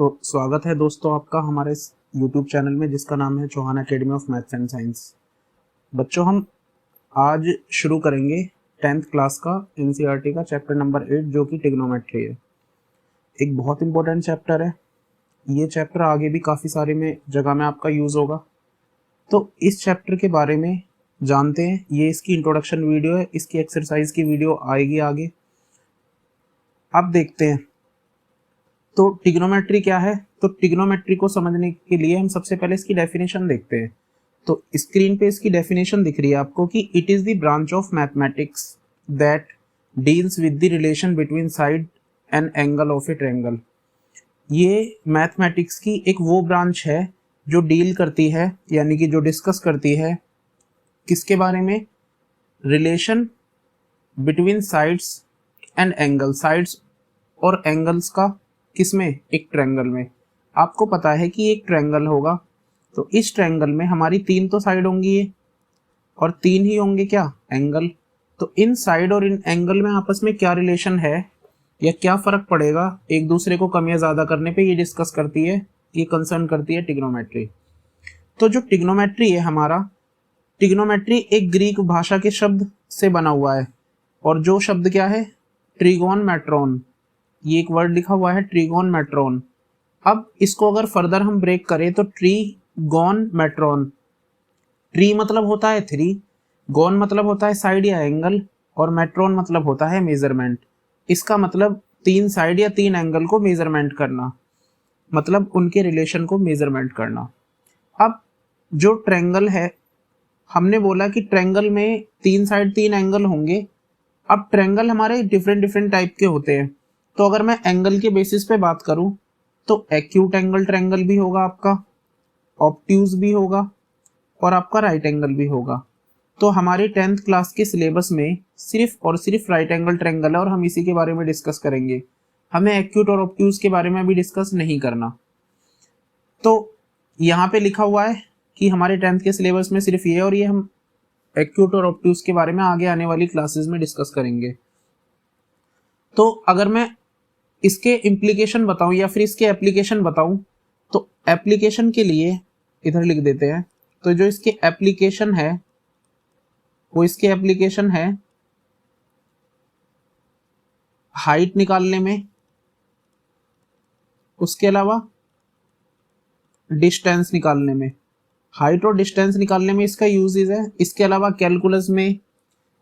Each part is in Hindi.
तो स्वागत है दोस्तों आपका हमारे इस YouTube चैनल में जिसका नाम है Chauhan academy of maths and science. बच्चों, हम आज शुरू करेंगे 10th क्लास का NCERT का चैप्टर नंबर 8 जो कि ट्रिग्नोमेट्री है। एक बहुत इंपॉर्टेंट चैप्टर है। ये चैप्टर आगे भी काफ़ी सारे जगह में आपका यूज़ होगा। तो इस चैप्टर के बारे में जानते हैं। ये इसकी इंट्रोडक्शन वीडियो है, इसकी एक्सरसाइज की वीडियो आएगी आगे। अब देखते हैं तो ट्रिग्नोमेट्री क्या है। तो ट्रिग्नोमेट्री को समझने के लिए हम सबसे पहले इसकी डेफिनेशन देखते हैं। तो स्क्रीन पे इसकी डेफिनेशन दिख रही है आपको कि it is the branch of mathematics that deals with the relation between side and angle of a triangle. ये मैथमेटिक्स की एक वो ब्रांच है जो डील करती है, यानी कि जो डिस्कस करती है किसके बारे में, relation between sides and angle, sides और एंगल्स का किसमें, एक ट्रायंगल में। आपको पता है कि एक ट्रायंगल होगा, तो इस ट्रायंगल में हमारी तीन तो साइड होंगी ये, और तीन ही होंगे क्या, एंगल। तो इन साइड और इन एंगल में आपस में क्या रिलेशन है या क्या फ़र्क पड़ेगा एक दूसरे को कम या ज़्यादा करने पे, ये डिस्कस करती है, ये कंसर्न करती है ट्रिग्नोमेट्री। तो जो ट्रिग्नोमेट्री है हमारा, ट्रिग्नोमेट्री एक ग्रीक भाषा के शब्द से बना हुआ है, और जो शब्द क्या है, ट्रिगोनमेट्रॉन। ये एक वर्ड लिखा हुआ है ट्रिगोनमेट्रॉन। अब इसको अगर फर्दर हम ब्रेक करें तो ट्रिगोनमेट्रॉन, ट्री मतलब होता है थ्री, गोन मतलब होता है साइड या एंगल, और मेट्रॉन मतलब होता है मेजरमेंट। इसका मतलब तीन साइड या तीन एंगल को मेजरमेंट करना, मतलब उनके रिलेशन को मेजरमेंट करना। अब जो ट्रायंगल है, हमने बोला कि ट्रायंगल में तीन साइड तीन एंगल होंगे। अब ट्रायंगल हमारे डिफरेंट टाइप के होते हैं। तो अगर मैं एंगल के बेसिस पे बात करूं तो एक्यूट एंगल ट्रायंगल भी होगा आपका, ऑब्ट्यूज भी होगा, और आपका राइट एंगल भी होगा। तो हमारे 10th क्लास के सिलेबस में सिर्फ और सिर्फ राइट एंगल ट्रायंगल है, और हम इसी के बारे में डिस्कस करेंगे। हमें एक्यूट और ऑब्ट्यूज के बारे में अभी डिस्कस नहीं करना। तो यहाँ पे लिखा हुआ है कि हमारे 10th के सिलेबस में सिर्फ ये, और ये हम एक्यूट और ऑब्ट्यूज के बारे में आगे आने वाली क्लासेस में डिस्कस करेंगे। तो अगर मैं इसके इम्प्लीकेशन बताऊं या फिर इसके एप्लीकेशन बताऊं, तो एप्लीकेशन के लिए इधर लिख देते हैं। तो जो इसके एप्लीकेशन है वो इसके एप्लीकेशन है हाइट निकालने में, उसके अलावा डिस्टेंस निकालने में, हाइट और डिस्टेंस निकालने में इसका यूजेस है। इसके अलावा कैलकुलस में,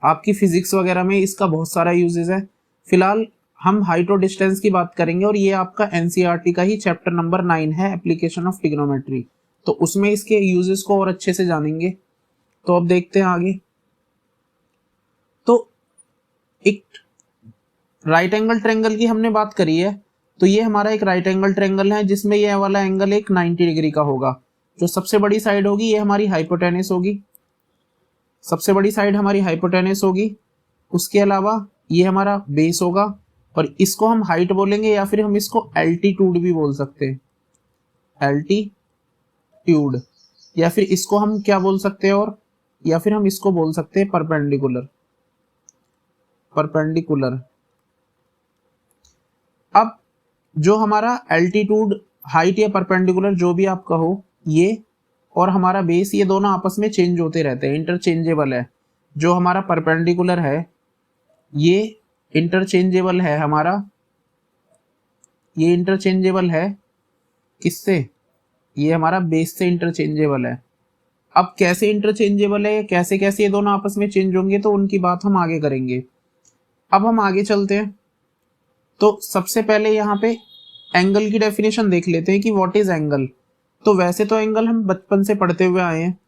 आपकी फिजिक्स वगैरह में इसका बहुत सारा यूजेस है। फिलहाल हम हाइट और डिस्टेंस की बात करेंगे, और ये आपका एनसीईआरटी का ही चैप्टर नंबर 9 है, एप्लीकेशन ऑफ ट्रिग्नोमेट्री। तो उसमें इसके यूजेस को और अच्छे से जानेंगे। तो अब देखते हैं आगे। तो एक राइट एंगल ट्रायंगल की हमने बात करी है। तो ये हमारा एक राइट एंगल ट्रायंगल है जिसमें ये वाला एंगल एक 90 डिग्री का होगा। जो सबसे बड़ी साइड होगी ये हमारी हाइपोटेनस होगी, सबसे बड़ी साइड हमारी हाइपोटेनस होगी। उसके अलावा ये हमारा बेस होगा, और इसको हम हाइट बोलेंगे, या फिर हम इसको एल्टीट्यूड भी बोल सकते हैं, एल्टीट्यूड। या फिर इसको हम क्या बोल सकते हैं, और या फिर हम इसको बोल सकते हैं परपेंडिकुलर, परपेंडिकुलर। अब जो हमारा एल्टीट्यूड, हाइट या परपेंडिकुलर जो भी आप कहो, ये और हमारा बेस, ये दोनों आपस में चेंज होते रहते हैं, इंटरचेंजेबल है। जो हमारा परपेंडिकुलर है ये इंटरचेंजेबल है हमारा, ये इंटरचेंजेबल है किससे, ये हमारा बेस से इंटरचेंजेबल है। अब कैसे इंटरचेंजेबल है, कैसे कैसे ये दोनों आपस में चेंज होंगे, तो उनकी बात हम आगे करेंगे। अब हम आगे चलते हैं। तो सबसे पहले यहाँ पे एंगल की डेफिनेशन देख लेते हैं कि व्हाट इज एंगल। तो वैसे तो एंगल हम बचपन से पढ़ते हुए आए हैं,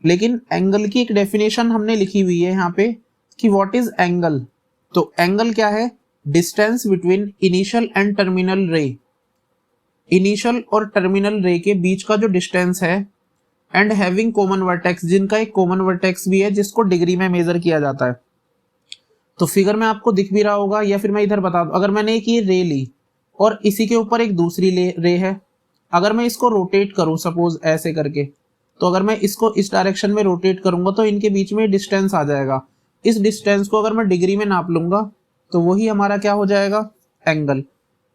लेकिन एंगल की एक डेफिनेशन हमने लिखी हुई है यहाँ पे कि व्हाट इज एंगल। तो एंगल क्या है, distance between initial and terminal रे, इनिशियल और टर्मिनल रे के बीच का जो डिस्टेंस है, एंड हैविंग कॉमन वर्टेक्स, जिनका एक कॉमन वर्टेक्स भी है जिसको डिग्री में मेजर किया जाता है। तो फिगर में आपको दिख भी रहा होगा, या फिर मैं इधर बता दूं, अगर मैंने एक ये रे ली और इसी के ऊपर एक दूसरी रे है, अगर मैं इसको रोटेट करूं सपोज ऐसे करके, तो अगर मैं इसको इस डायरेक्शन में रोटेट करूंगा तो इनके बीच में डिस्टेंस आ जाएगा। इस डिस्टेंस को अगर मैं डिग्री में नाप लूंगा तो वही हमारा क्या हो जाएगा, एंगल।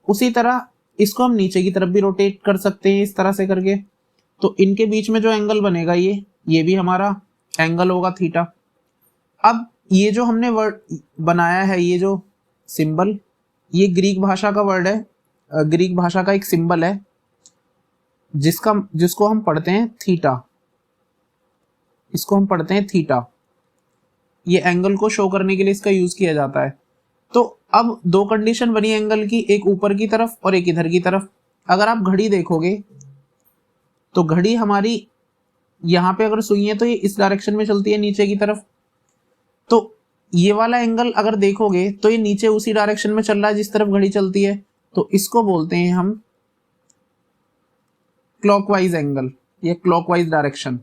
उसी तरह इसको हम नीचे की तरफ भी रोटेट कर सकते हैं इस तरह से करके। तो इनके बीच में जो एंगल बनेगा ये भी हमारा एंगल होगा थीटा। अब ये जो हमने वर्ड बनाया है, ये जो सिंबल, ये ग्रीक भाषा का वर्ड है, ग्रीक भाषा का एक सिंबल है जिसको हम पढ़ते हैं थीटा। इसको हम पढ़ते हैं थीटा। ये एंगल को शो करने के लिए इसका यूज किया जाता है। तो अब दो कंडीशन बनी एंगल की, एक ऊपर की तरफ और एक इधर की तरफ। अगर आप घड़ी देखोगे तो घड़ी हमारी यहाँ पे अगर सुई है तो ये इस डायरेक्शन में चलती है नीचे की तरफ। तो ये वाला एंगल अगर देखोगे तो ये नीचे उसी डायरेक्शन में चल रहा है जिस तरफ घड़ी चलती है। तो इसको बोलते हैं हम क्लॉकवाइज एंगल या क्लॉकवाइज डायरेक्शन।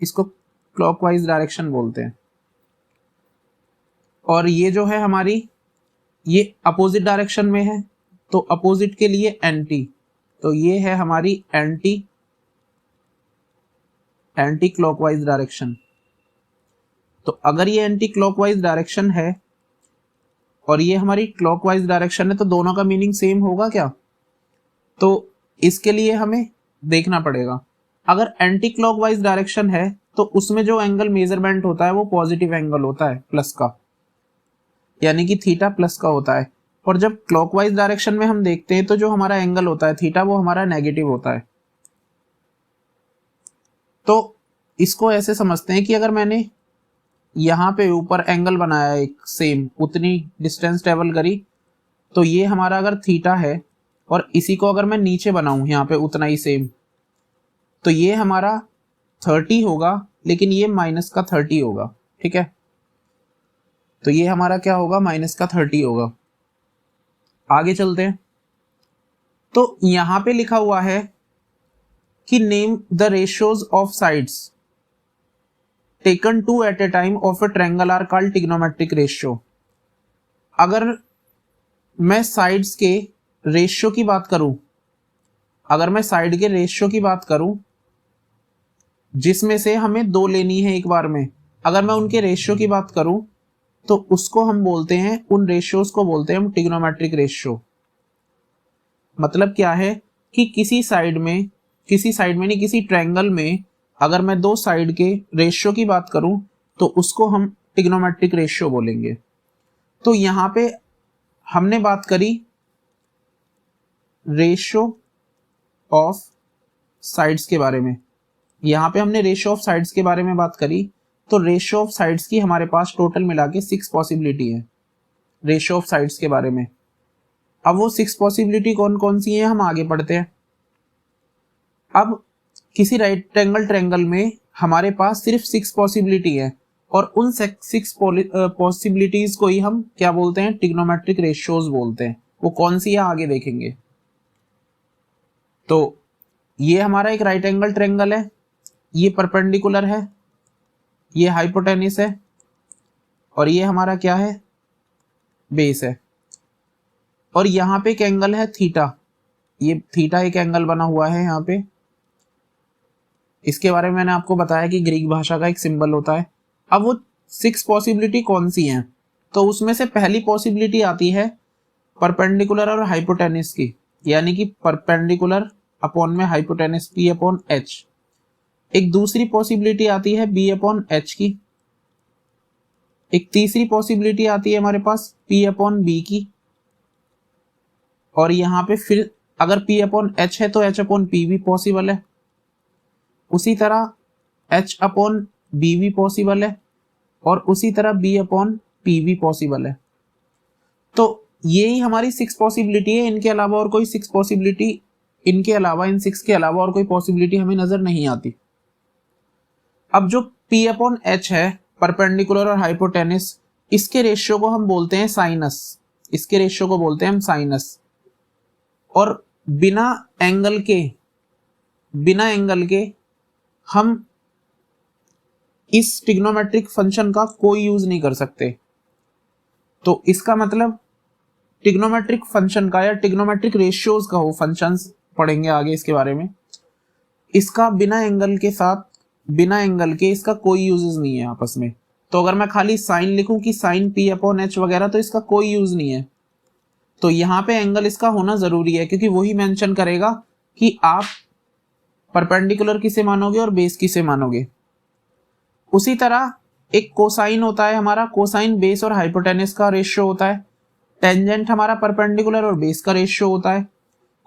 इसको क्लॉकवाइज डायरेक्शन बोलते हैं। और ये जो है हमारी, ये अपोजिट डायरेक्शन में है, तो अपोजिट के लिए एंटी। तो ये है हमारी एंटी क्लॉकवाइज डायरेक्शन। तो अगर ये एंटी क्लॉकवाइज डायरेक्शन है और ये हमारी क्लॉकवाइज डायरेक्शन है तो दोनों का मीनिंग सेम होगा क्या? तो इसके लिए हमें देखना पड़ेगा। अगर एंटी क्लॉकवाइज डायरेक्शन है तो उसमें जो एंगल मेजरमेंट होता है वो पॉजिटिव एंगल होता है, प्लस का, यानी कि थीटा प्लस का होता है। और जब क्लॉकवाइज डायरेक्शन में हम देखते हैं तो जो हमारा एंगल होता है थीटा वो हमारा नेगेटिव होता है। तो इसको ऐसे समझते हैं कि अगर मैंने यहाँ पे ऊपर एंगल बनाया एक सेम, उतनी डिस्टेंस ट्रेवल करी, तो ये हमारा अगर थीटा है और इसी को अगर मैं नीचे बनाऊं यहाँ पे उतना ही सेम, तो ये हमारा 30 होगा, लेकिन ये माइनस का 30 होगा। ठीक है, तो ये हमारा क्या होगा, माइनस का 30 होगा। आगे चलते हैं। तो यहां पे लिखा हुआ है कि name the ratios of sides taken two at a time of a triangle are called trigonometric ratio. अगर मैं साइड्स के रेशियो की बात करूं, अगर मैं साइड के रेशियो की बात करूं जिसमें से हमें दो लेनी है एक बार में, अगर मैं उनके रेशियो की बात करूं तो उसको हम बोलते हैं, उन रेशियोज को बोलते हैं हम ट्रिग्नोमेट्रिक रेशियो। मतलब क्या है कि किसी साइड में नहीं, किसी ट्रायंगल में अगर मैं दो साइड के रेशियो की बात करूं तो उसको हम ट्रिग्नोमेट्रिक रेशियो बोलेंगे। तो यहां पे हमने बात करी रेशियो ऑफ साइड्स के बारे में, यहां पे हमने रेशियो ऑफ साइड्स के बारे में बात करी। तो रेशियो ऑफ साइड्स की हमारे पास टोटल मिला के 6 पॉसिबिलिटी है रेशियो ऑफ साइड्स के बारे में। अब वो 6 पॉसिबिलिटी कौन कौन सी है हम आगे पढ़ते हैं। अब किसी राइट एंगल ट्रायंगल में हमारे पास सिर्फ 6 पॉसिबिलिटी है और उन 6 पॉसिबिलिटीज को ही हम क्या बोलते हैं, ट्रिग्नोमेट्रिक रेशियोज बोलते हैं। वो कौन सी है आगे देखेंगे। तो ये हमारा एक राइट एंगल ट्रायंगल है, ये परपेंडिकुलर है, ये हाइपोटेनिस है और ये हमारा क्या है, बेस है। और यहाँ पे एक एंगल है थीटा, ये थीटा एक एंगल बना हुआ है यहाँ पे। इसके बारे में मैंने आपको बताया कि ग्रीक भाषा का एक सिंबल होता है। अब वो 6 पॉसिबिलिटी कौन सी हैं, तो उसमें से पहली पॉसिबिलिटी आती है परपेंडिकुलर और हाइपोटेनिस की, यानी कि परपेंडिकुलर अपॉन में हाइपोटेनिस P अपॉन H। एक दूसरी पॉसिबिलिटी आती है B अपॉन H की। एक तीसरी पॉसिबिलिटी आती है हमारे पास P अपॉन B की। और यहाँ पे फिर अगर P अपॉन H है तो H अपॉन P भी पॉसिबल है। उसी तरह H अपॉन B भी पॉसिबल है और उसी तरह B अपॉन P भी पॉसिबल है। तो यही हमारी 6 पॉसिबिलिटी है। इनके अलावा और कोई 6 पॉसिबिलिटी, इनके अलावा, इन 6 के अलावा और कोई पॉसिबिलिटी हमें नजर नहीं आती। अब जो P अपॉन H है, परपेंडिकुलर और हाइपोटेनिस, इसके रेशियो को हम बोलते हैं साइनस। इसके रेशियो को बोलते हैं हम साइनस। और बिना एंगल के हम इस ट्रिग्नोमेट्रिक फंक्शन का कोई यूज नहीं कर सकते। तो इसका मतलब ट्रिग्नोमेट्रिक फंक्शन का या ट्रिग्नोमेट्रिक रेशियोज का, वो फंक्शंस पढ़ेंगे आगे इसके बारे में, इसका बिना एंगल के इसका कोई यूजेस नहीं है आपस में। तो अगर मैं खाली साइन लिखूं कि साइन P अपॉन H वगैरह, तो इसका कोई यूज नहीं है। तो यहाँ पे एंगल इसका होना जरूरी है, क्योंकि वही मेंशन करेगा कि आप परपेंडिकुलर किसे मानोगे और बेस किसे मानोगे। उसी तरह एक कोसाइन होता है हमारा, कोसाइन बेस और हाइपोटेनस का रेशियो होता है। टेंजेंट हमारा परपेंडिकुलर और बेस का रेशियो होता है।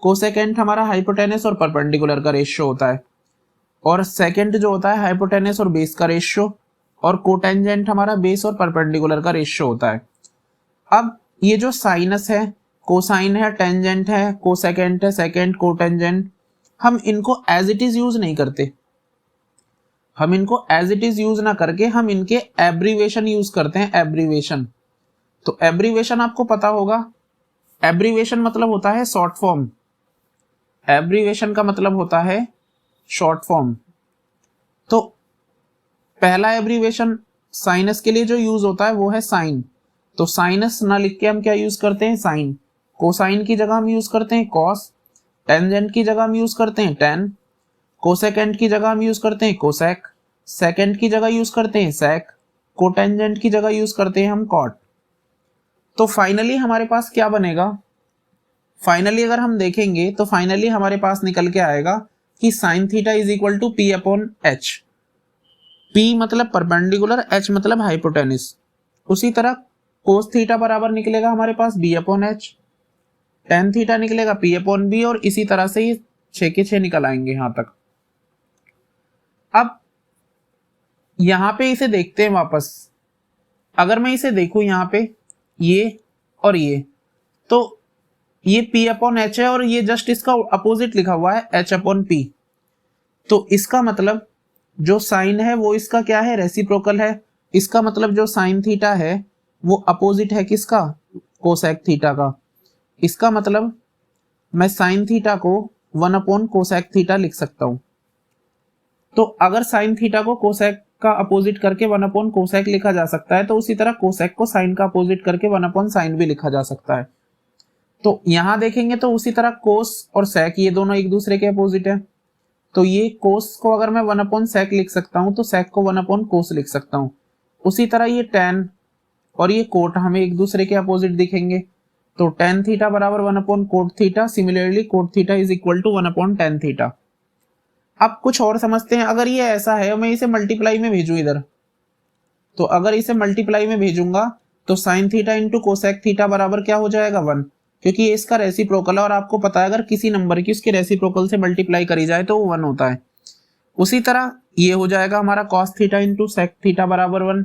कोसेकेंट हमारा हाइपोटेनस और परपेंडिकुलर का रेशियो होता है। और सेकेंड जो होता है हाइपोटेनस और बेस का रेशियो, और कोटेंजेंट हमारा बेस और परपेंडिकुलर का रेशियो होता है। अब ये जो साइनस है, कोसाइन है, टेंजेंट है, कोसेकेंट है, सेकेंड, कोटेंजेंट, हम इनको एज इट इज यूज नहीं करते। हम इनको एज इट इज यूज ना करके हम इनके एब्रीवेशन यूज करते हैं, एब्रीवेशन। तो एब्रीवेशन आपको पता होगा, एब्रीवेशन मतलब होता है शॉर्ट फॉर्म। एब्रीवेशन का मतलब होता है शॉर्ट फॉर्म। तो पहला एब्रीवेशन साइनस के लिए जो यूज होता है वो है साइन। तो साइनस ना लिख के हम क्या यूज करते हैं, साइन। कोसाइन की जगह हम यूज करते हैं कॉस, टेंजेंट की जगह हम यूज करते हैं टेन, कोसेकेंट की जगह हम यूज करते हैं कोसेक, सेकेंड की जगह यूज करते हैं सेक, कोटेंजेंट की जगह यूज करते हैं हम कॉट। तो फाइनली हमारे पास क्या बनेगा, फाइनली अगर हम देखेंगे तो फाइनली हमारे पास निकल के आएगा कि sine theta is equal to P upon H. P मतलब परपेंडिकुलर, एच मतलब हाइपोटेनिस। उसी तरह कोस थीटा बराबर निकलेगा हमारे पास B upon H, tan theta निकलेगा पी अपॉन बी, और इसी तरह से ये 6 के 6 निकल आएंगे यहां तक। अब यहां पे इसे देखते हैं वापस। अगर मैं इसे देखूं यहां पे ये और ये, तो ये P अपॉन एच है और ये जस्ट इसका अपोजिट लिखा हुआ है H अपॉन P। तो इसका मतलब जो साइन है वो इसका क्या है, रेसिप्रोकल है। इसका मतलब जो साइन थीटा है वो अपोजिट है किसका, कोसेक थीटा का। इसका मतलब मैं साइन थीटा को 1 अपॉन कोसेक थीटा लिख सकता हूं। तो अगर साइन थीटा को कोसेक का अपोजिट करके 1 अपॉन कोसेक लिखा जा सकता है, तो उसी तरह कोसेक को साइन का अपोजिट करके 1 अपॉन साइन भी लिखा जा सकता है। तो यहां देखेंगे तो उसी तरह कोस और सेक ये दोनों एक दूसरे के अपोजिट है। तो ये कोस को अगर मैं 1 अपॉन सेक लिख सकता हूं, तो सेक को 1 अपॉन कोस लिख सकता हूं। उसी तरह ये टेन और ये कोट हमें एक दूसरे के अपोजिट दिखेंगे। तो टेन थीटा बराबर 1 upon cot theta, similarly cot theta is equal to 1 upon tan theta. अब कुछ और समझते हैं। अगर ये ऐसा है, मैं इसे मल्टीप्लाई में भेजूं इधर, तो अगर इसे मल्टीप्लाई में भेजूंगा तो sine theta into cosec theta बराबर क्या हो जाएगा, 1, क्योंकि ये इसका रेसिप्रोकल है और आपको पता है अगर किसी नंबर की उसके रेसिप्रोकल से मल्टीप्लाई करी जाए तो वो 1 होता है। उसी तरह ये हो जाएगा हमारा cos theta into sec theta बराबर 1,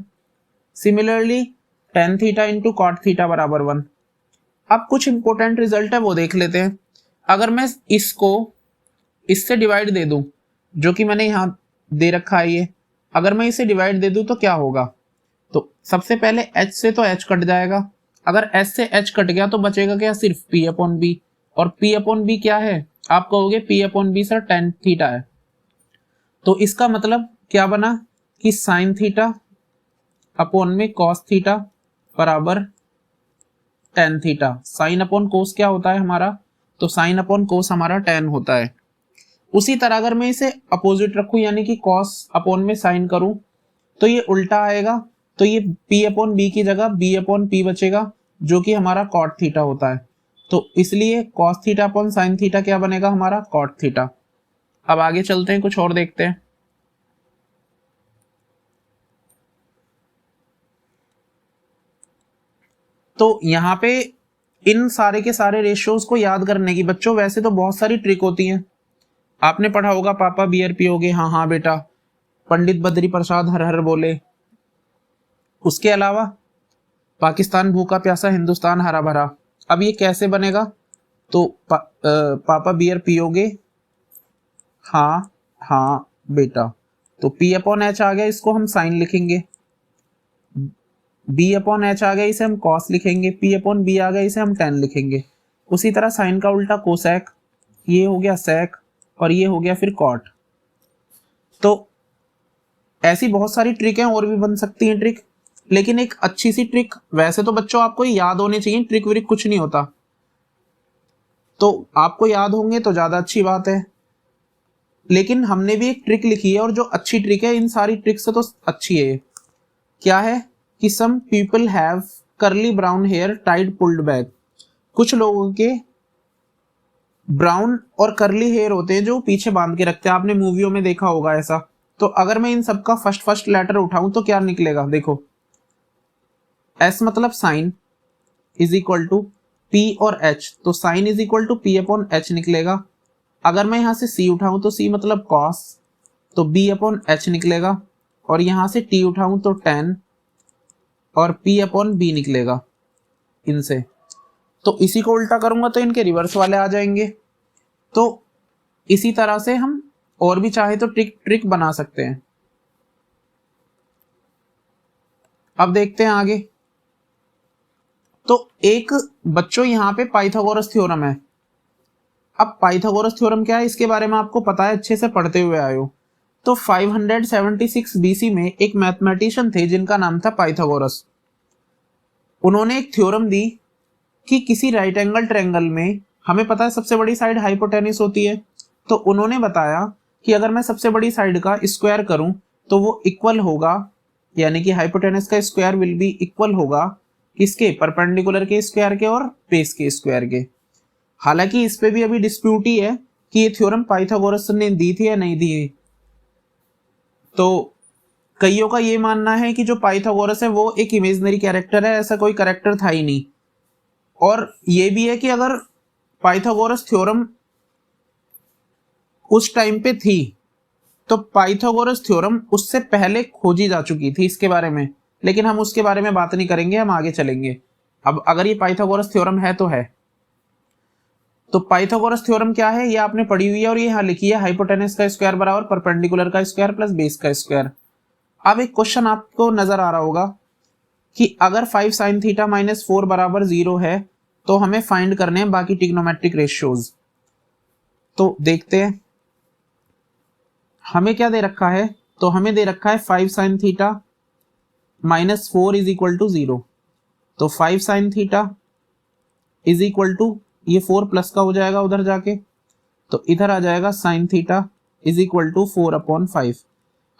similarly tan theta into cot theta बराबर 1। अब कुछ इंपॉर्टेंट रिजल्ट है वो देख लेते हैं। अगर मैं इसको इससे डिवाइड दे दूं, जो कि मैंने यहां दे रखा है ये, अगर मैं इसे डिवाइड दे दूं तो क्या होगा, तो सबसे पहले h से तो h कट जाएगा। अगर h से h कट गया तो बचेगा क्या, सिर्फ p अपॉन बी। और p अपॉन बी क्या है, आप कहोगे p upon B sir tan theta है। तो इसका मतलब क्या बना कि साइन थीटा अपॉन में कॉस थीटा बराबर tan theta. Sine upon cos क्या होता है हमारा, तो साइन अपॉन कोस हमारा टेन होता है। उसी तरह अगर मैं इसे अपोजिट रखूं, यानी कि कॉस अपॉन में साइन करूं, तो ये उल्टा आएगा। तो ये p अपॉन बी की जगह b अपॉन p बचेगा, जो कि हमारा कॉट थीटा होता है। तो इसलिए cos theta upon sine theta क्या बनेगा हमारा, कॉट थीटा। अब आगे चलते हैं, कुछ और देखते हैं। तो यहाँ पे इन सारे के सारे रेशियोज को याद करने की बच्चों वैसे तो बहुत सारी ट्रिक होती हैं। आपने पढ़ा होगा पापा बियर पियोगे, हाँ हाँ बेटा, पंडित बद्री प्रसाद हर हर बोले। उसके अलावा पाकिस्तान भूखा प्यासा, हिंदुस्तान हरा भरा। अब ये कैसे बनेगा, तो पापा बियर पियोगे, हाँ हाँ बेटा। तो p अपॉन एच आ गया, इसको हम साइन लिखेंगे। b अपॉन एच आ गया, इसे हम कॉस लिखेंगे। p अपॉन बी आ गया, इसे हम टेन लिखेंगे। उसी तरह साइन का उल्टा कोसेक, ये हो गया सेक, और ये हो गया फिर कॉट। तो ऐसी बहुत सारी ट्रिक हैं, और भी बन सकती हैं ट्रिक, लेकिन एक अच्छी सी ट्रिक वैसे तो बच्चों आपको याद होनी चाहिए। ट्रिक व्रिक कुछ नहीं होता, तो आपको याद होंगे तो ज्यादा अच्छी बात है। लेकिन हमने भी एक ट्रिक लिखी है, और जो अच्छी ट्रिक है इन सारी ट्रिक से तो अच्छी है। क्या है कि some people have curly brown hair tied pulled back. कुछ लोगों के ब्राउन और कर्ली हेयर होते हैं जो पीछे बांध के रखते हैं, आपने मूवियों में देखा होगा ऐसा। तो अगर मैं इन सबका फर्स्ट लेटर उठाऊं तो क्या निकलेगा, देखो एस मतलब sine is equal to P और एच, तो sine is equal to P upon H निकलेगा। अगर मैं यहां से सी उठाऊं तो सी मतलब कॉस, तो बी अपॉन एच निकलेगा। और यहां से टी उठाऊं तो टेन और पी अपॉन बी निकलेगा इनसे। तो इसी को उल्टा करूंगा तो इनके रिवर्स वाले आ जाएंगे। तो इसी तरह से हम और भी चाहे तो ट्रिक बना सकते हैं। अब देखते हैं आगे। तो एक बच्चों यहां पे पाइथागोरस थ्योरम है। अब पाइथागोरस थ्योरम क्या है इसके बारे में आपको पता है, अच्छे से पढ़ते हुए आए हो। तो 576 बीसी में एक मैथमेटिशियन थे जिनका नाम था पाइथागोरस। उन्होंने एक थ्योरम दी कि किसी राइट एंगल ट्रायंगल में, हमें पता है सबसे बड़ी साइड हाइपोटेन्यूस होती है, तो उन्होंने बताया कि अगर मैं सबसे बड़ी साइड का स्क्वायर करूं तो वो इक्वल होगा, यानी कि हाइपोटेन्यूस का स्क्वायर विल बी इक्वल होगा किसके, परपेंडिकुलर के स्क्वायर के और बेस के स्क्वायर के। हालांकि इस पे भी अभी डिस्प्यूट ही है कि ये थ्योरम पाइथागोरस ने दी थी या नहीं दी। तो कईयों का ये मानना है कि जो पाइथागोरस है वो एक इमेजिनरी कैरेक्टर है, ऐसा कोई कैरेक्टर था ही नहीं। और ये भी है कि अगर पाइथागोरस थ्योरम उस टाइम पे थी तो पाइथागोरस थ्योरम उससे पहले खोजी जा चुकी थी इसके बारे में, लेकिन हम उसके बारे में बात नहीं करेंगे, हम आगे चलेंगे। अब अगर ये पाइथागोरस थ्योरम है तो है। तो पाइथागोरस थ्योरम क्या है ये आपने पढ़ी हुई है और ये यहां लिखी है, हाइपोटेन्यूस का स्क्वायर बराबर परपेंडिकुलर का स्क्वायर प्लस बेस का स्क्वायर। अब एक क्वेश्चन आपको नजर आ रहा होगा कि अगर 5 sin थीटा माइनस 4 बराबर 0 है तो हमें फाइंड करने हैं बाकी ट्रिग्नोमेट्रिक रेशियोज। तो देखते हैं हमें क्या दे रखा है। तो हमें दे रखा है 5 sin theta minus 4 is equal to 0। तो 5 sin theta is equal to, ये 4 प्लस का हो जाएगा उधर जाके, तो इधर आ जाएगा sin theta is equal to 4 upon 5।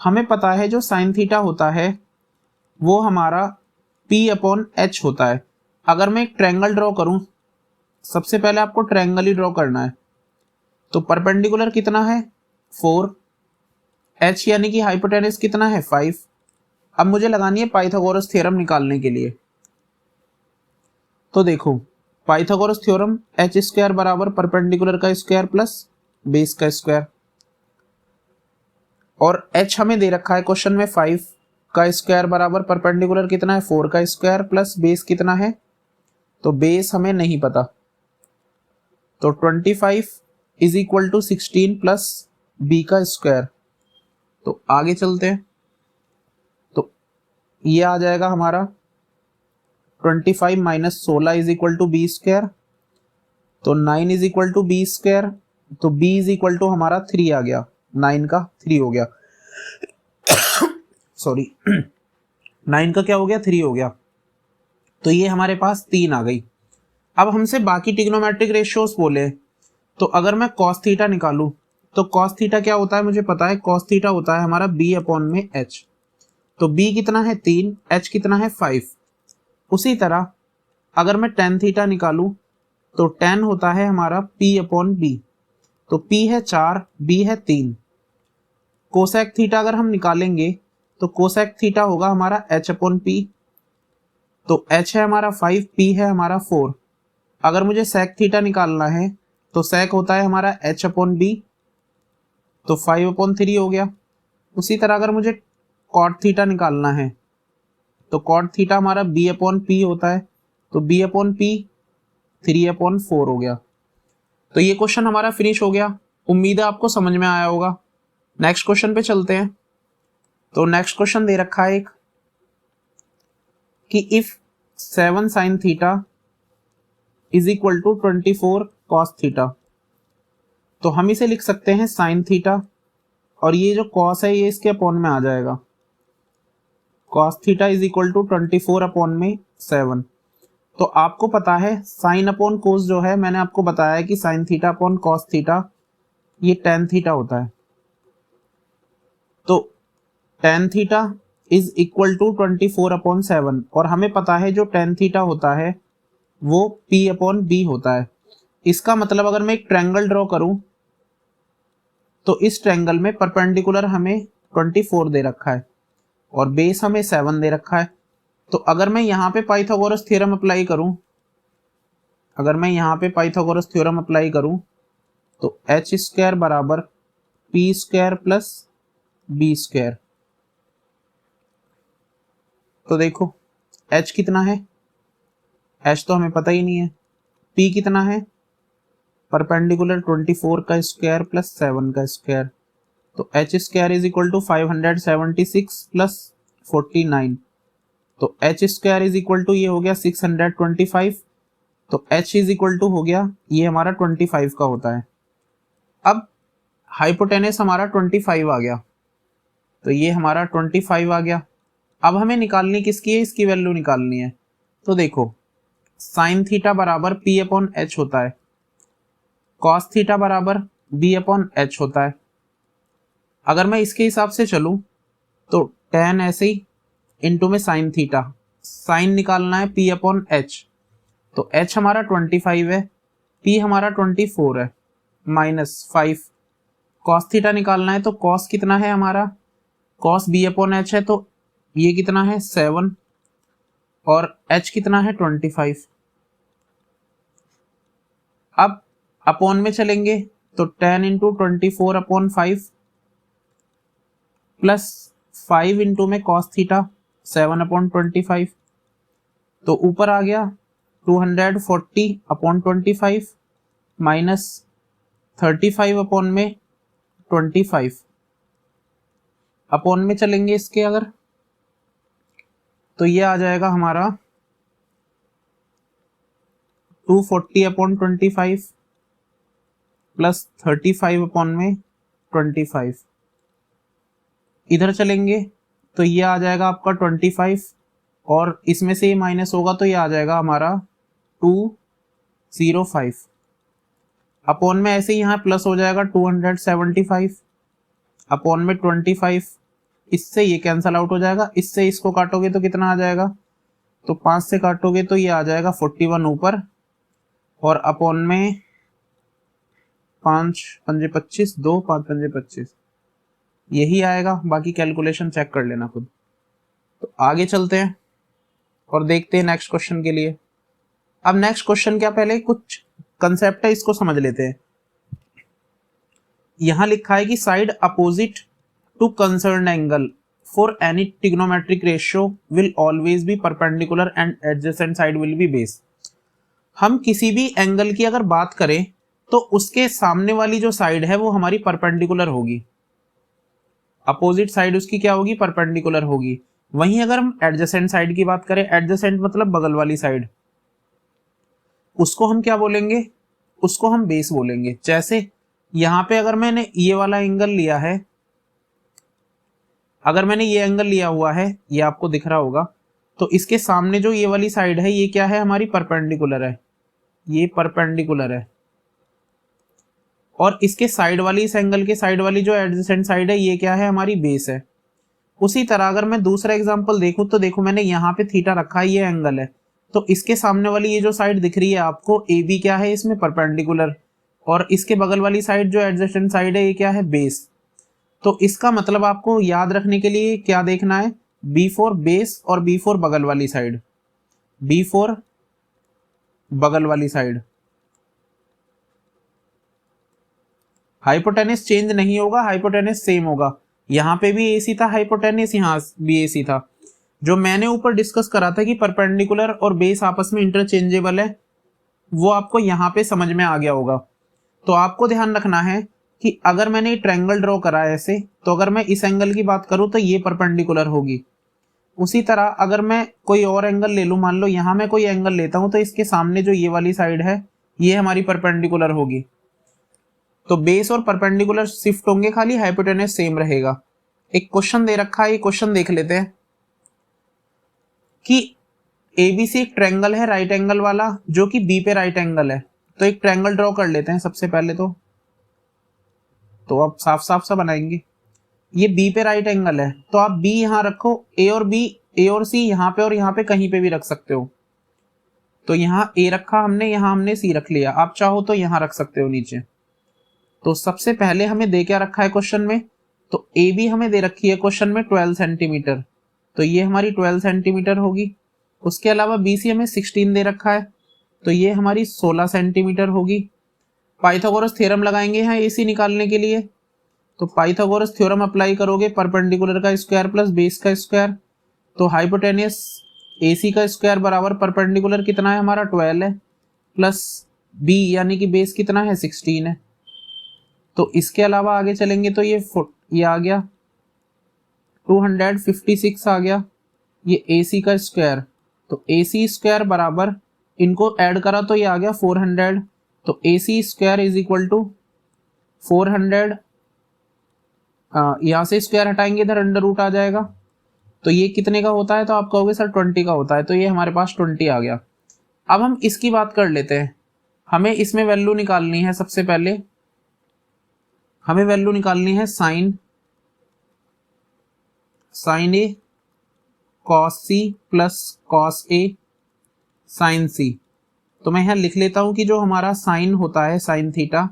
हमें पता है जो sin थीटा होता है वो हमारा P अपॉन एच होता है। अगर मैं एक ट्रायंगल ड्रॉ करूं, सबसे पहले आपको ट्रायंगल ही ड्रॉ करना है। तो परपेंडिकुलर कितना है 4, एच यानी कि हाइपोटेन्यूस कितना है 5। अब मुझे लगानी है पाइथागोरस थ्योरम निकालने के लिए। तो देखो पाइथागोरस थ्योरम एच स्क्वायर बराबर परपेंडिकुलर का स्क्वायर प्लस बेस का स्क्वायर, और एच हमें दे रखा है क्वेश्चन में 5 का स्क्वायर बराबर परपेंडिकुलर कितना है 4 का स्क्वायर प्लस बेस कितना है, तो बेस हमें नहीं पता। तो 25 is equal to 16 plus B का स्क्वायर। तो आगे चलते हैं। तो ये आ जाएगा हमारा 25 minus 16 is equal to B square, तो 9 is equal to B square, तो बी इज इक्वल टू हमारा 3 आ गया, 9 का 3 हो गया सॉरी 9 का क्या हो गया 3 हो गया। तो ये हमारे पास 3 आ गई। अब हमसे बाकी ट्रिग्नोमेट्रिक रेशियोज बोले, तो अगर मैं cos थीटा निकालूं तो cos थीटा क्या होता है मुझे पता है, cos थीटा होता है हमारा b अपॉन में h। तो b कितना है 3, h कितना है 5। उसी तरह अगर मैं tan थीटा निकालूं तो tan होता है हमारा p अपॉन b, तो p है 4, b है 3। कोसेक थीटा अगर हम निकालेंगे तो कोसेक थीटा होगा हमारा h अपॉन p, तो h है हमारा 5, p है हमारा 4। अगर मुझे सेक थीटा निकालना है तो सेक होता है हमारा h अपॉन b, तो 5 अपॉन 3 हो गया। उसी तरह अगर मुझे कॉट थीटा निकालना है तो कॉट थीटा हमारा b अपॉन p होता है, तो b अपॉन p 3 अपॉन 4 हो गया। तो ये क्वेश्चन हमारा फिनिश हो गया। उम्मीद है आपको समझ में आया होगा। नेक्स्ट क्वेश्चन पे चलते हैं। तो नेक्स्ट क्वेश्चन दे रखा है एक कि if 7 sin theta is equal to 24 cos theta, तो हम इसे लिख सकते हैं sin थीटा, और ये जो cos है ये इसके अपॉन में आ जाएगा, cos theta is equal to 24 upon में 7। तो आपको पता है साइन अपॉन कोस जो है, मैंने आपको बताया कि sine theta upon cos theta ये tan थीटा होता है। तो tan theta is equal to 24 upon 7, और हमें पता है जो tan थीटा होता है वो P अपॉन B होता है। इसका मतलब अगर मैं एक ट्रायंगल ड्रॉ करूं तो इस ट्रायंगल में परपेंडिकुलर हमें 24 दे रखा है और बेस हमें 7 दे रखा है। तो अगर मैं यहाँ पे पाइथागोरस थ्योरम अप्लाई करूं, तो एच स्क्वायर बराबर P square plus B square. तो देखो h कितना है, h तो हमें पता ही नहीं है। p कितना है, परपेंडिकुलर 24 का स्क्वायर प्लस 7 का स्क्वायर। तो h square is equal to 576 plus 49। तो h square is equal to ये हो गया 625। तो h इज इक्वल टू हो गया, ये हमारा 25 का होता है। अब हाइपोटेनस हमारा 25 आ गया, तो ये हमारा 25 आ गया। अब हमें निकालनी किसकी है, इसकी वैल्यू निकालनी है। तो देखो साइन थीटा बराबर P अपॉन H होता है, कॉस थीटा बराबर B अपॉन H होता है। अगर मैं इसके हिसाब से चलूं तो tan ऐसे ही इंटू में साइन थीटा, साइन निकालना है P अपॉन H। तो H हमारा 25 है, P हमारा 24 है, माइनस 5। कॉस थीटा निकालना है तो कॉस कितना है हमारा, कॉस B अपॉन H है, तो ये कितना है 7 और h कितना है 25। अब अपॉन में चलेंगे तो 10 इंटू 24 अपॉन 5 प्लस 5 इंटू में कॉस थीटा 7 अपॉन 25। तो ऊपर आ गया 240 अपॉन 25 माइनस 35 अपॉन में 25। अपॉन में चलेंगे इसके अगर, तो ये आ जाएगा हमारा 240 अपॉन 25 प्लस 35 अपॉन में 25। इधर चलेंगे तो ये आ जाएगा आपका 25 और इसमें से ये माइनस होगा तो ये आ जाएगा हमारा 205। अपॉन में ऐसे ही यहाँ प्लस हो जाएगा 275 अपॉन में 25। इससे ये कैंसल आउट हो जाएगा, इससे इसको काटोगे तो कितना आ जाएगा, तो 5 से काटोगे तो ये आ जाएगा 41 ऊपर और अपॉन में 5 पंजे 25, 2 5 पंजे 25, यही आएगा। बाकी कैलकुलेशन चेक कर लेना खुद। तो आगे चलते हैं और देखते हैं नेक्स्ट क्वेश्चन के लिए। अब नेक्स्ट क्वेश्चन क्या, पहले कुछ कंसेप्ट है इसको समझ लेते हैं। यहां लिखा है कि side opposite to concern angle for any trigonometric ratio will always be perpendicular and adjacent side will be base. हम किसी भी एंगल की अगर बात करें तो उसके सामने वाली जो साइड है वो हमारी परपेंडिकुलर होगी, अपोजिट साइड उसकी क्या होगी, परपेंडिकुलर होगी। वहीं अगर हम एडजेसेंट साइड की बात करें, एडजेसेंट मतलब बगल वाली साइड, उसको हम क्या बोलेंगे, उसको हम बेस बोलेंगे। जैसे यहां पे अगर मैंने ये वाला एंगल लिया है, अगर मैंने ये एंगल लिया हुआ है, ये आपको दिख रहा होगा, तो इसके सामने जो ये वाली साइड है ये क्या है, हमारी परपेंडिकुलर है, ये परपेंडिकुलर है। और इसके साइड वाली, इस एंगल के साइड वाली जो एडजेसेंट साइड है ये क्या है, हमारी बेस है। उसी तरह अगर मैं दूसरा एग्जांपल देखूं तो देखो मैंने यहाँ पे थीटा रखा है, ये एंगल है, तो इसके सामने वाली ये जो साइड दिख रही है आपको ए बी क्या है इसमें परपेंडिकुलर, और इसके बगल वाली साइड जो एडजेसेंट साइड है ये क्या है, बेस। तो इसका मतलब आपको याद रखने के लिए क्या देखना है, बी फोर बेस और बी फोर बगल वाली साइड, बी फोर बगल वाली साइड। हाइपोटेनस चेंज नहीं होगा, हाइपोटेनस सेम होगा। यहाँ पे भी एसी था हाइपोटेनस, यहाँ भी एसी था। जो मैंने ऊपर डिस्कस करा था कि परपेंडिकुलर और बेस आपस में इंटरचेंजेबल है, वो आपको यहाँ पे समझ में आ गया होगा। तो आपको ध्यान रखना है कि अगर मैंने ट्रायंगल ड्रॉ करा है ऐसे, तो अगर मैं इस एंगल की बात करूं तो ये परपेंडिकुलर होगी। उसी तरह अगर मैं कोई और एंगल ले लूं, मान लो यहाँ मैं कोई एंगल लेता हूं, तो इसके सामने जो ये वाली साइड है ये हमारी परपेंडिकुलर होगी। तो बेस और परपेंडिकुलर शिफ्ट होंगे, खाली हाइपोटेनस सेम रहेगा। एक क्वेश्चन दे रखा है, ये क्वेश्चन देख लेते हैं कि एबीसी एक ट्रायंगल है राइट एंगल वाला जो कि बी पे राइट एंगल है। तो एक ट्रायंगल ड्रॉ कर लेते हैं सबसे पहले तो अब साफ साफ सा बनाएंगे। ये बी पे राइट एंगल है तो आप बी यहां रखो, ए और सी यहां पे और यहां पे कहीं पे भी रख सकते हो। तो यहाँ ए रखा हमने, यहाँ हमने सी रख लिया। आप चाहो तो यहाँ रख सकते हो नीचे। तो सबसे पहले हमें दे क्या रखा है क्वेश्चन में, तो ए बी हमें दे रखी है क्वेश्चन में 12 सेंटीमीटर, तो ये हमारी 12 सेंटीमीटर होगी। उसके अलावा बी सी हमें 16 दे रखा है, तो ये हमारी 16 सेंटीमीटर होगी। पाइथागोरस थ्योरम लगाएंगे यहाँ ए सी निकालने के लिए, तो पाइथागोरस थ्योरम अप्लाई करोगे, परपेंडिकुलर का स्क्वायर प्लस बेस का स्क्वायर, तो हाइपोटेनियस ए सी का स्क्वायर बराबर परपेंडिकुलर कितना है हमारा 12 है, प्लस बी यानी कि बेस कितना है 16 है। तो इसके अलावा आगे चलेंगे तो ये आ गया 256 आ गया, ये ए सी का स्क्वायर, तो ए सी स्क्वायर बराबर इनको ऐड करा तो ये आ गया 400, तो ए सी स्क्वायर इज इक्वल टू 400, यहाँ से स्क्वायर हटाएंगे इधर अंडर रूट आ जाएगा, तो ये कितने का होता है, तो आप कहोगे सर 20 का होता है, तो ये हमारे पास 20 आ गया। अब हम इसकी बात कर लेते हैं, हमें इसमें वैल्यू निकालनी है। सबसे पहले हमें वैल्यू निकालनी है sign A cos C plus cos A sign सी। तो मैं यहाँ लिख लेता हूं कि जो हमारा साइन होता है साइन थीटा,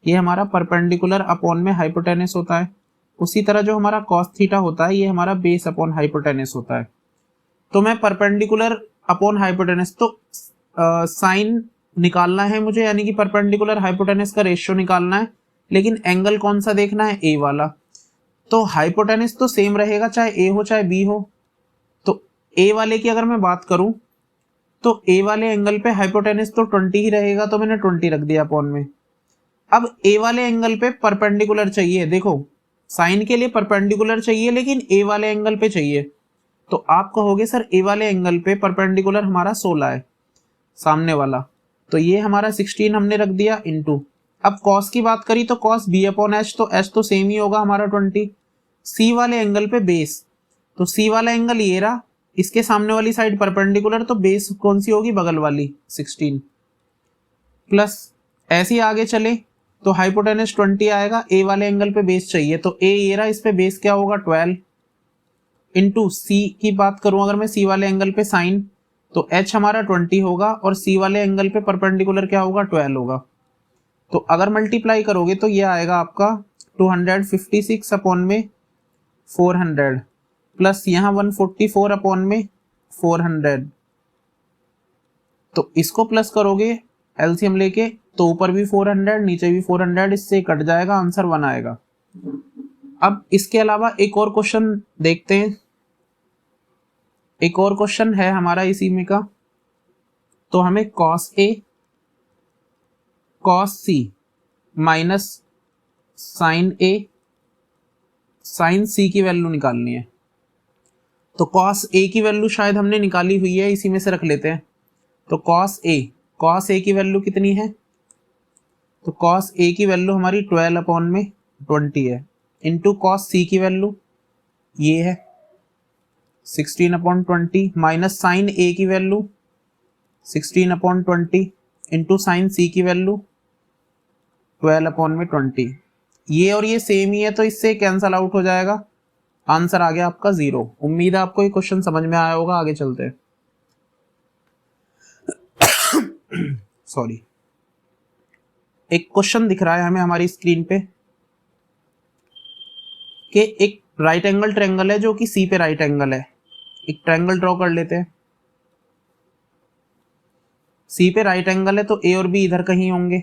ये हमारा परपेंडिकुलर अपॉन में हाइपोटेनस होता है। उसी तरह जो हमारा कॉस थीटा होता है ये हमारा बेस अपॉन हाइपोटेनस होता है। तो मैं परपेंडिकुलर अपॉन हाइपोटेनस, तो साइन निकालना है मुझे, यानी कि परपेंडिकुलर हाइपोटेनस का रेशियो निकालना है, लेकिन एंगल कौन सा देखना है, ए वाला। तो हाइपोटेनस तो सेम रहेगा चाहे ए हो चाहे बी हो। तो ए वाले की अगर मैं बात करूं तो ए वाले एंगल पे हाइपोटेनस तो 20 ही रहेगा, तो मैंने 20 रख दिया अपॉन में। अब ए वाले एंगल पे परपेंडिकुलर चाहिए, देखो साइन के लिए परपेंडिकुलर चाहिए लेकिन ए वाले एंगल पे चाहिए, तो आप कहोगे सर ए वाले एंगल पे परपेंडिकुलर हमारा 16 है सामने वाला, तो ये हमारा 16 हमने रख दिया इनटू। अब कॉस की बात करी तो कॉस बी अपॉन एच, तो एच तो सेम ही होगा हमारा 20। सी वाले एंगल पे बेस, तो सी वाला एंगल ये रहा, इसके सामने वाली साइड परपेंडिकुलर, तो बेस कौन सी होगी, बगल वाली 16, प्लस ऐसे ही आगे चले तो हाइपोटेनस 20 आएगा, ए वाले एंगल पे बेस चाहिए, तो ए ये रहा, इस पे बेस क्या होगा 12 इंटू सी की बात करूं अगर मैं सी वाले एंगल पे साइन, तो एच हमारा 20 होगा और सी वाले एंगल पे परपेंडिकुलर क्या होगा 12 होगा। तो अगर मल्टीप्लाई करोगे तो ये आएगा आपका 256 अपॉन में 400 प्लस यहाँ 144 अपॉन में 400, तो इसको प्लस करोगे एलसीएम लेके तो ऊपर भी 400 नीचे भी 400, इससे कट जाएगा, आंसर 1 आएगा। अब इसके अलावा एक और क्वेश्चन देखते हैं, एक और क्वेश्चन है हमारा इसी में का, तो हमें cos A cos C minus sign A sign सी की वैल्यू निकालनी है। तो कॉस ए की वैल्यू शायद हमने निकाली हुई है, इसी में से रख लेते हैं। तो कॉस ए की वैल्यू कितनी है, तो कॉस ए की वैल्यू हमारी 12 अपॉन में 20 है, इंटू कॉस सी की वैल्यू ये है 16 अपॉन 20, माइनस साइन ए की वैल्यू 16 अपॉन 20 इंटू साइन सी की वैल्यू 12 अपॉन में 20। ये और ये सेम ही है तो इससे कैंसल आउट हो जाएगा, आंसर आ गया आपका 0। उम्मीद है आपको ये क्वेश्चन समझ में आया होगा। आगे चलते हैं। सॉरी, एक क्वेश्चन दिख रहा है हमें हमारी स्क्रीन पे कि एक राइट एंगल ट्रायंगल है जो कि सी पे राइट एंगल है। एक ट्रायंगल ड्रॉ कर लेते हैं, सी पे राइट एंगल है तो ए और बी इधर कहीं होंगे।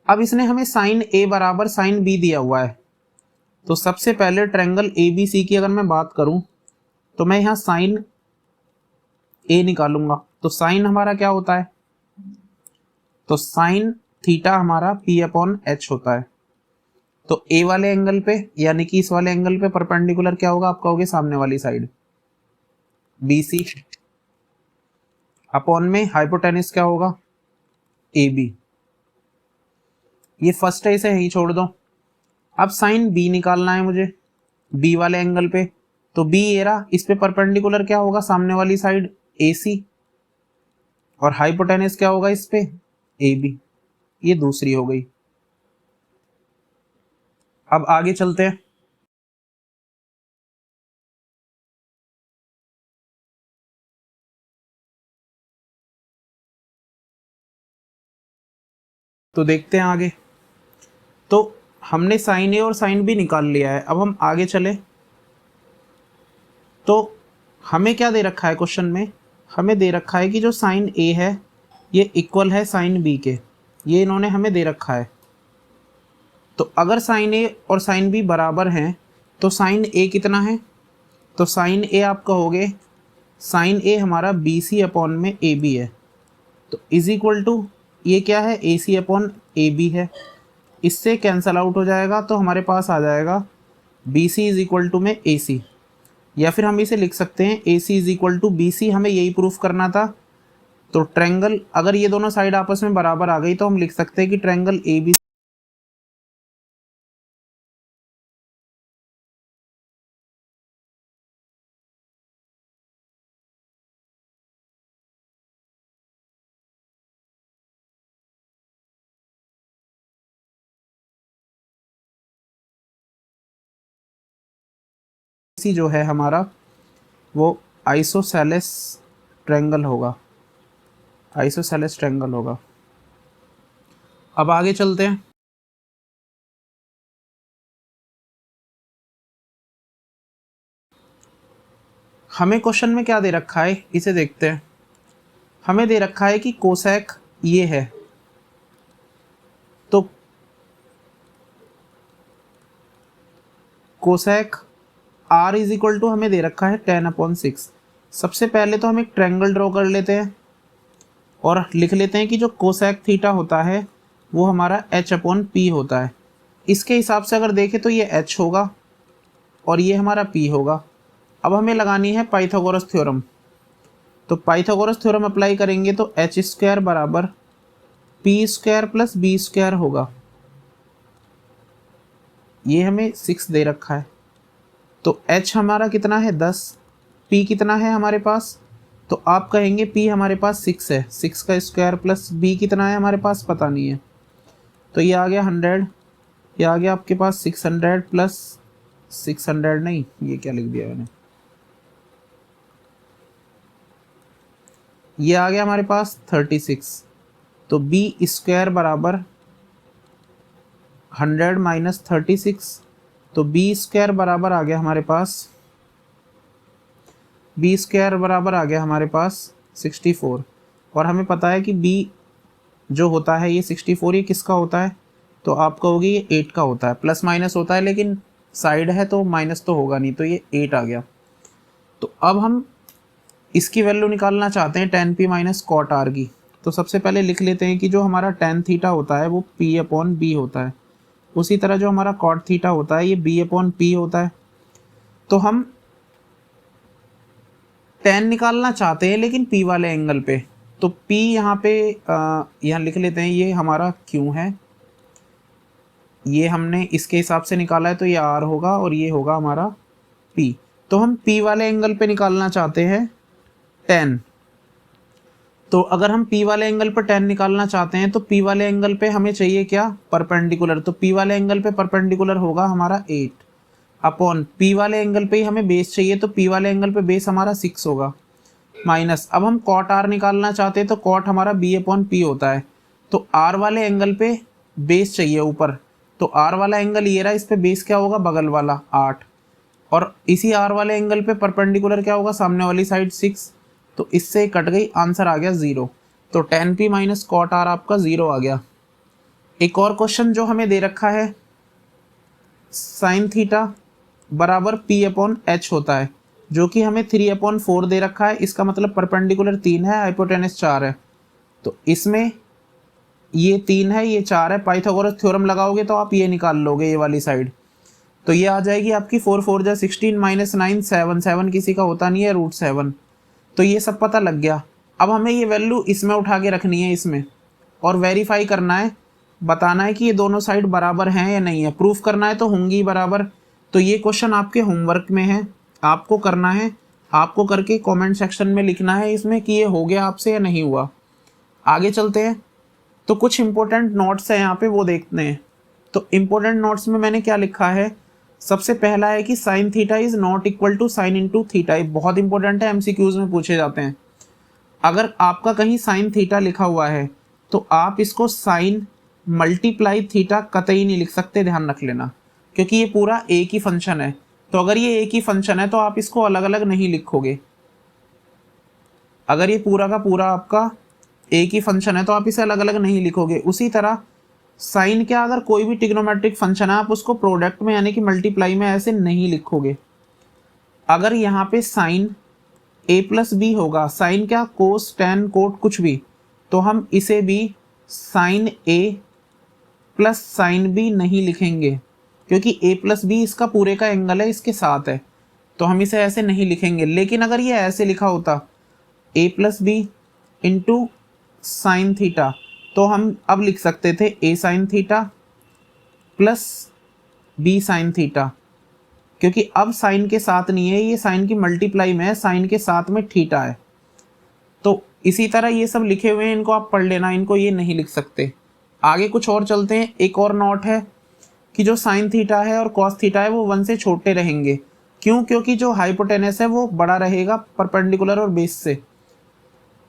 अब इसने हमें साइन ए बराबर साइन बी दिया हुआ है, तो सबसे पहले ट्रायंगल ए बी सी की अगर मैं बात करूं तो मैं यहाँ साइन ए निकालूंगा। तो साइन हमारा क्या होता है, तो साइन थीटा हमारा पी अपॉन एच होता है। तो ए वाले एंगल पे यानी कि इस वाले एंगल पे परपेंडिकुलर क्या होगा, आप कहोगे सामने वाली साइड बी सी, अपॉन में हाइपोटेनिस क्या होगा ए बी। ये फर्स्ट है, इसे यहीं छोड़ दो। अब साइन बी निकालना है मुझे बी वाले एंगल पे, तो बी ए रहा, इस पे परपेंडिकुलर क्या होगा सामने वाली साइड ए सी, और हाइपोटेनिस क्या होगा इस पे ए बी। ये दूसरी हो गई। अब आगे चलते हैं। तो देखते हैं आगे। तो हमने साइन ए और साइन बी निकाल लिया है। अब हम आगे चले तो हमें क्या दे रखा है क्वेश्चन में, हमें दे रखा है कि जो साइन ए है ये इक्वल है साइन बी के, ये इन्होंने हमें दे रखा है। तो अगर साइन ए और साइन बी बराबर हैं तो साइन ए कितना है, तो साइन ए आप कहोगे साइन ए हमारा बी सी अपॉन में ए बी है, तो इज इक्वल टू ये क्या है, ए सी अपॉन ए बी है। इससे कैंसल आउट हो जाएगा तो हमारे पास आ जाएगा B C is equal to में ए सी, या फिर हम इसे लिख सकते हैं A C is equal to B C. हमें यही प्रूफ करना था। तो ट्रायंगल अगर ये दोनों साइड आपस में बराबर आ गई तो हम लिख सकते हैं कि ट्रायंगल ए बी सी जो है हमारा वो आइसोसेलेस ट्रायंगल होगा, आइसोसेलेस ट्रायंगल होगा। अब आगे चलते हैं। हमें क्वेश्चन में क्या दे रखा है इसे देखते हैं। हमें दे रखा है कि कोसेक ये है, तो cosec R is equal to हमें दे रखा है 10/6। सबसे पहले तो हम एक ट्रायंगल ड्रॉ कर लेते हैं और लिख लेते हैं कि जो कोसेक थीटा होता है वो हमारा h/p होता है। इसके हिसाब से अगर देखें तो ये h होगा और ये हमारा p होगा। अब हमें लगानी है पाइथागोरस थ्योरम। तो पाइथागोरस थ्योरम अप्लाई करेंगे तो h² बराबर p² प्लस b² होगा। ये हमें 6 दे रखा है, तो h हमारा कितना है 10, p कितना है हमारे पास, तो आप कहेंगे p हमारे पास 6 है, 6 का स्क्वायर प्लस b कितना है हमारे पास पता नहीं है, तो ये आ गया 100। ये आ गया आपके पास 600 प्लस 600 नहीं, ये क्या लिख दिया मैंने, ये आ गया हमारे पास 36। तो b² बराबर 100 माइनस 36, तो b² बराबर आ गया हमारे पास, b² बराबर आ गया हमारे पास 64। और हमें पता है कि b जो होता है ये 64 ये किसका होता है, तो आप कहोगे ये 8 का होता है। प्लस माइनस होता है लेकिन साइड है तो माइनस तो होगा नहीं, तो ये 8 आ गया। तो अब हम इसकी वैल्यू निकालना चाहते हैं tan p minus cot r की। तो सबसे पहले लिख लेते हैं कि जो हमारा tan थीटा होता है वो p/b होता है, उसी तरह जो हमारा कॉट थीटा होता है ये b/p होता है। तो हम tan निकालना चाहते हैं लेकिन p वाले एंगल पे, तो p यहाँ पे यहाँ लिख लेते हैं, ये हमारा q है, ये हमने इसके हिसाब से निकाला है तो ये r होगा और ये होगा हमारा p। तो हम p वाले एंगल पे निकालना चाहते हैं tan। तो अगर हम p वाले एंगल पर tan निकालना चाहते हैं तो p वाले एंगल पे हमें चाहिए क्या, परपेंडिकुलर। तो p वाले एंगल पे परपेंडिकुलर होगा हमारा 8 अपॉन p वाले एंगल पे ही हमें बेस चाहिए, तो p वाले एंगल पे बेस हमारा 6 होगा माइनस। अब हम कॉट r निकालना चाहते हैं तो कॉट हमारा b/p होता है, तो r वाले एंगल पे बेस चाहिए ऊपर, तो r वाला एंगल ये रहा, इस पे बेस क्या होगा बगल वाला 8, और इसी r वाले एंगल पे परपेंडिकुलर क्या होगा सामने वाली साइड 6, तो इससे कट गई, आंसर आ गया 0। तो tan p minus cot r आपका 0 आ गया। एक और क्वेश्चन जो हमें दे रखा है, साइन थीटा बराबर p/h होता है, जो कि हमें 3/4 दे रखा है। इसका मतलब परपेंडिकुलर 3 है, हाइपोटेनस 4 है, तो इसमें ये 3 है ये 4 है। पाइथागोरस थ्योरम लगाओगे तो आप ये निकाल लोगे ये वाली साइड, तो ये आ जाएगी आपकी 4 4 जा 16 माइनस 9 7 7 किसी का होता नहीं है √7। तो ये सब पता लग गया। अब हमें ये वैल्यू इसमें उठा के रखनी है इसमें, और वेरीफाई करना है, बताना है कि ये दोनों साइड बराबर हैं या नहीं है। प्रूफ करना है तो होंगी बराबर। तो ये क्वेश्चन आपके होमवर्क में है, आपको करना है, आपको करके कमेंट सेक्शन में लिखना है इसमें कि ये हो गया आपसे या नहीं हुआ। आगे चलते हैं। तो कुछ इंपॉर्टेंट नोट्स है यहाँ पे, वो देखते हैं। तो इंपॉर्टेंट नोट्स में मैंने क्या लिखा है, सबसे पहला है कि sine theta is not equal to sine into theta. ये बहुत इंपॉर्टेंट है, एमसीक्यूज में पूछे जाते हैं। अगर आपका कहीं साइन थीटा लिखा हुआ है तो आप इसको साइन मल्टीप्लाई थीटा कतई नहीं लिख सकते, ध्यान रख लेना, क्योंकि ये पूरा एक ही फंक्शन है। तो अगर ये एक ही फंक्शन है तो आप इसको अलग अलग नहीं लिखोगे। अगर ये पूरा का पूरा आपका एक ही फंक्शन है तो आप इसे अलग अलग नहीं लिखोगे। उसी तरह साइन क्या, अगर कोई भी ट्रिग्नोमेट्रिक फंक्शन है आप उसको प्रोडक्ट में यानी कि मल्टीप्लाई में ऐसे नहीं लिखोगे। अगर यहाँ पे साइन a प्लस बी होगा, साइन क्या, कोस टेन कोट कुछ भी, तो हम इसे भी sine a plus sine b नहीं लिखेंगे, क्योंकि a प्लस बी इसका पूरे का एंगल है, इसके साथ है, तो हम इसे ऐसे नहीं लिखेंगे। लेकिन अगर ये ऐसे लिखा होता a plus B into sine theta, तो हम अब लिख सकते थे a sine theta plus b sine theta, क्योंकि अब साइन के साथ नहीं है, ये साइन की मल्टीप्लाई में है, साइन के साथ में थीटा है। तो इसी तरह ये सब लिखे हुए हैं, इनको आप पढ़ लेना, इनको ये नहीं लिख सकते। आगे कुछ और चलते हैं। एक और नोट है कि जो साइन थीटा है और कॉस थीटा है वो 1 से छोटे रहेंगे। क्यों? क्योंकि जो हाइपोटेनस है वो बड़ा रहेगा परपेंडिकुलर और बेस से।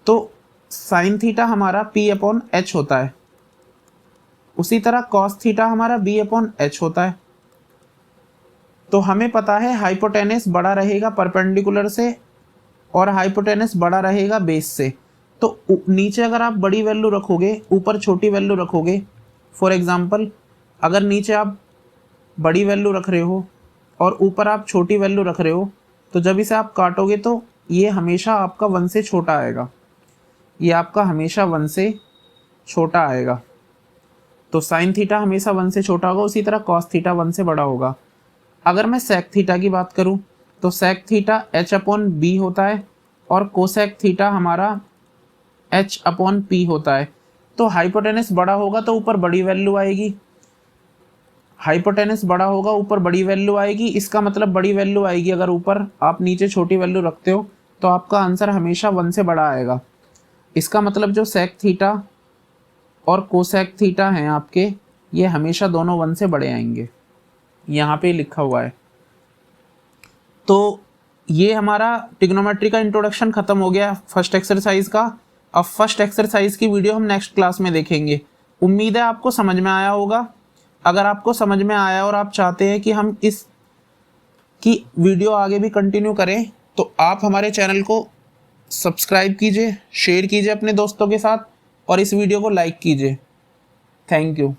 तो साइन थीटा हमारा p/h होता है, उसी तरह कॉस थीटा हमारा b/h होता है। तो हमें पता है हाइपोटेनस बड़ा रहेगा परपेंडिकुलर से और हाइपोटेनस बड़ा रहेगा बेस से। तो नीचे अगर आप बड़ी वैल्यू रखोगे, ऊपर छोटी वैल्यू रखोगे, फॉर एग्जांपल अगर नीचे आप बड़ी वैल्यू रख रहे हो और ऊपर आप छोटी वैल्यू रख रहे हो, तो जब इसे आप काटोगे तो ये हमेशा आपका 1 से छोटा आएगा, ये आपका हमेशा 1 से छोटा आएगा। तो साइन थीटा हमेशा 1 से छोटा होगा, उसी तरह कॉस थीटा 1 से बड़ा होगा। अगर मैं सेक थीटा की बात करूं तो सेक थीटा h/b होता है और कोसेक थीटा हमारा h/p होता है। तो हाइपोटेनस बड़ा होगा तो ऊपर बड़ी वैल्यू आएगी, हाइपोटेनस बड़ा होगा ऊपर बड़ी वैल्यू आएगी, इसका मतलब बड़ी वैल्यू आएगी। अगर ऊपर आप नीचे छोटी वैल्यू रखते हो तो आपका आंसर हमेशा 1 से बड़ा आएगा। इसका मतलब जो सेक थीटा और कोसेक थीटा हैं आपके, ये हमेशा दोनों 1 से बड़े आएंगे, यहाँ पे लिखा हुआ है। तो ये हमारा ट्रिग्नोमेट्री का इंट्रोडक्शन खत्म हो गया फर्स्ट एक्सरसाइज का। अब फर्स्ट एक्सरसाइज की वीडियो हम नेक्स्ट क्लास में देखेंगे। उम्मीद है आपको समझ में आया होगा। अगर आपको समझ में आया और आप चाहते हैं कि हम इस की वीडियो आगे भी कंटिन्यू करें, तो आप हमारे चैनल को सब्सक्राइब कीजिए, शेयर कीजिए अपने दोस्तों के साथ और इस वीडियो को लाइक कीजिए। Thank you.